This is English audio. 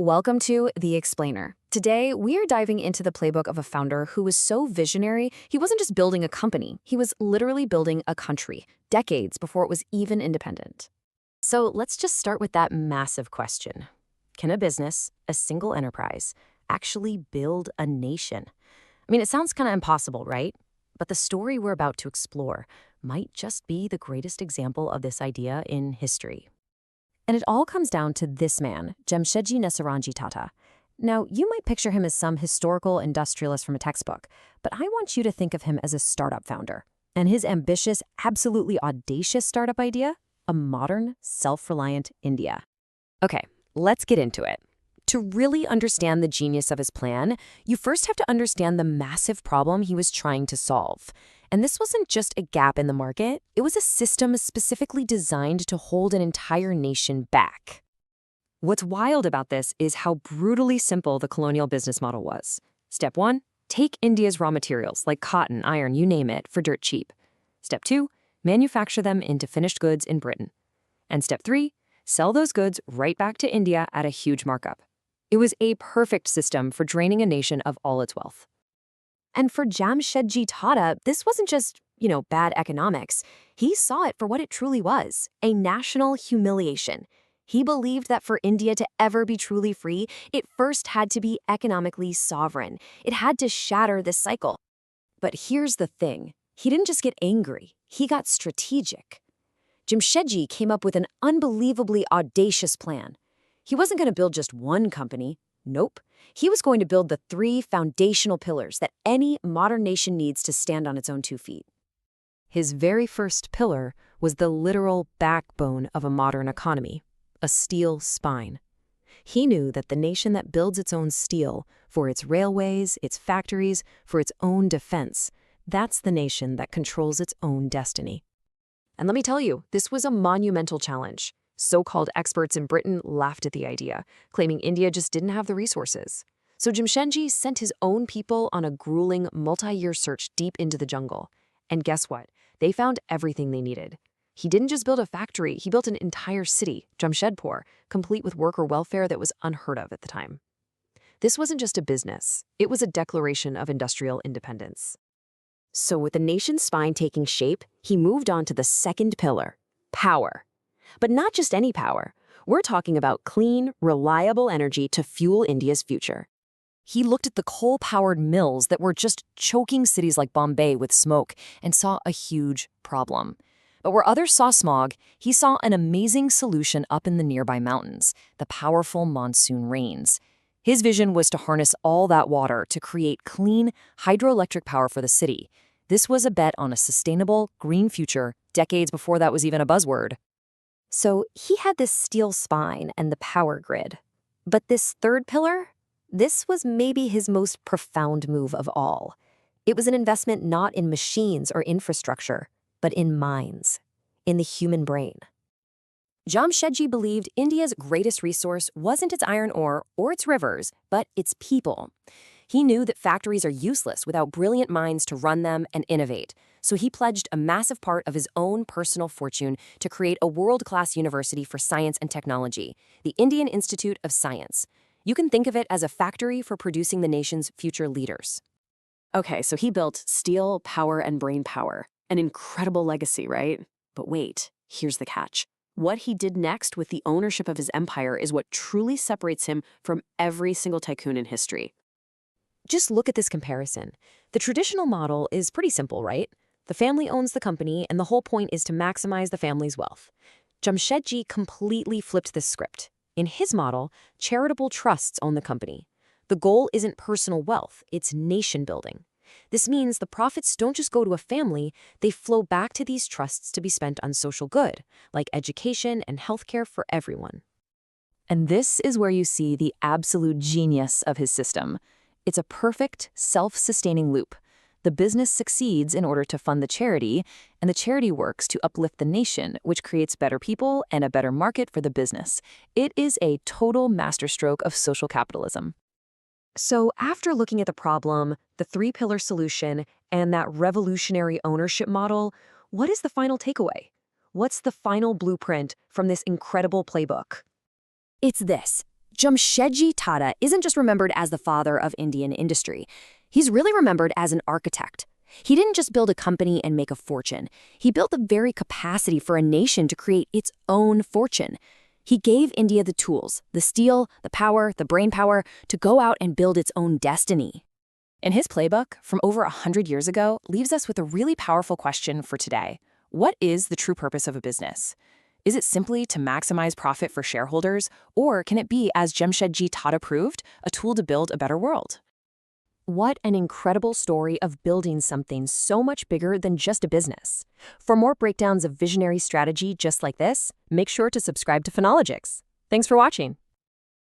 Welcome to The Explainer. Today, we are diving into the playbook of a founder who was so visionary, he wasn't just building a company, he was literally building a country, decades before it was even independent. So let's just start with that massive question. Can a business, a single enterprise, actually build a nation? I mean, it sounds kind of impossible, right? But the story we're about to explore might just be the greatest example of this idea in history. And it all comes down to this man, Jamshedji Nusserwanji Tata. Now, you might picture him as some historical industrialist from a textbook, but I want you to think of him as a startup founder. And his ambitious, absolutely audacious startup idea? A modern, self-reliant India. Okay, let's get into it. To really understand the genius of his plan, you first have to understand the massive problem he was trying to solve. And this wasn't just a gap in the market, it was a system specifically designed to hold an entire nation back. What's wild about this is how brutally simple the colonial business model was. Step 1, take India's raw materials like cotton, iron, you name it, for dirt cheap. Step 2, manufacture them into finished goods in Britain. And step 3, sell those goods right back to India at a huge markup. It was a perfect system for draining a nation of all its wealth. And for Jamshedji Tata, this wasn't just, bad economics. He saw it for what it truly was, a national humiliation. He believed that for India to ever be truly free, it first had to be economically sovereign. It had to shatter this cycle. But here's the thing. He didn't just get angry. He got strategic. Jamshedji came up with an unbelievably audacious plan. He wasn't going to build just one company. Nope. He was going to build the 3 foundational pillars that any modern nation needs to stand on its own 2 feet. His very first pillar was the literal backbone of a modern economy, a steel spine. He knew that the nation that builds its own steel for its railways, its factories, for its own defense, that's the nation that controls its own destiny. And let me tell you, this was a monumental challenge. So-called experts in Britain laughed at the idea, claiming India just didn't have the resources. So Jamshedji sent his own people on a grueling, multi-year search deep into the jungle. And guess what? They found everything they needed. He didn't just build a factory, he built an entire city, Jamshedpur, complete with worker welfare that was unheard of at the time. This wasn't just a business, it was a declaration of industrial independence. So with the nation's spine taking shape, he moved on to the second pillar, power. But not just any power. We're talking about clean, reliable energy to fuel India's future. He looked at the coal-powered mills that were just choking cities like Bombay with smoke and saw a huge problem. But where others saw smog, he saw an amazing solution up in the nearby mountains, the powerful monsoon rains. His vision was to harness all that water to create clean, hydroelectric power for the city. This was a bet on a sustainable, green future, decades before that was even a buzzword. So he had this steel spine and the power grid. But this third pillar? This was maybe his most profound move of all. It was an investment not in machines or infrastructure, but in minds, in the human brain. Jamshedji believed India's greatest resource wasn't its iron ore or its rivers, but its people. He knew that factories are useless without brilliant minds to run them and innovate. So he pledged a massive part of his own personal fortune to create a world-class university for science and technology, the Indian Institute of Science. You can think of it as a factory for producing the nation's future leaders. Okay, so he built steel, power, and brain power. An incredible legacy, right? But wait, here's the catch. What he did next with the ownership of his empire is what truly separates him from every single tycoon in history. Just look at this comparison. The traditional model is pretty simple, right? The family owns the company, and the whole point is to maximize the family's wealth. Jamshedji completely flipped this script. In his model, charitable trusts own the company. The goal isn't personal wealth, it's nation building. This means the profits don't just go to a family, they flow back to these trusts to be spent on social good, like education and healthcare for everyone. And this is where you see the absolute genius of his system. It's a perfect, self-sustaining loop. The business succeeds in order to fund the charity, and the charity works to uplift the nation, which creates better people and a better market for the business. It is a total masterstroke of social capitalism. So after looking at the problem, the 3-pillar solution, and that revolutionary ownership model, what is the final takeaway? What's the final blueprint from this incredible playbook? It's this. Jamshedji Tata isn't just remembered as the father of Indian industry. He's really remembered as an architect. He didn't just build a company and make a fortune. He built the very capacity for a nation to create its own fortune. He gave India the tools, the steel, the power, the brainpower to go out and build its own destiny. And his playbook from over 100 years ago leaves us with a really powerful question for today. What is the true purpose of a business? Is it simply to maximize profit for shareholders, or can it be, as Jamshedji Tata proved, a tool to build a better world? What an incredible story of building something so much bigger than just a business. For more breakdowns of visionary strategy just like this, make sure to subscribe to Finologix. Thanks for watching.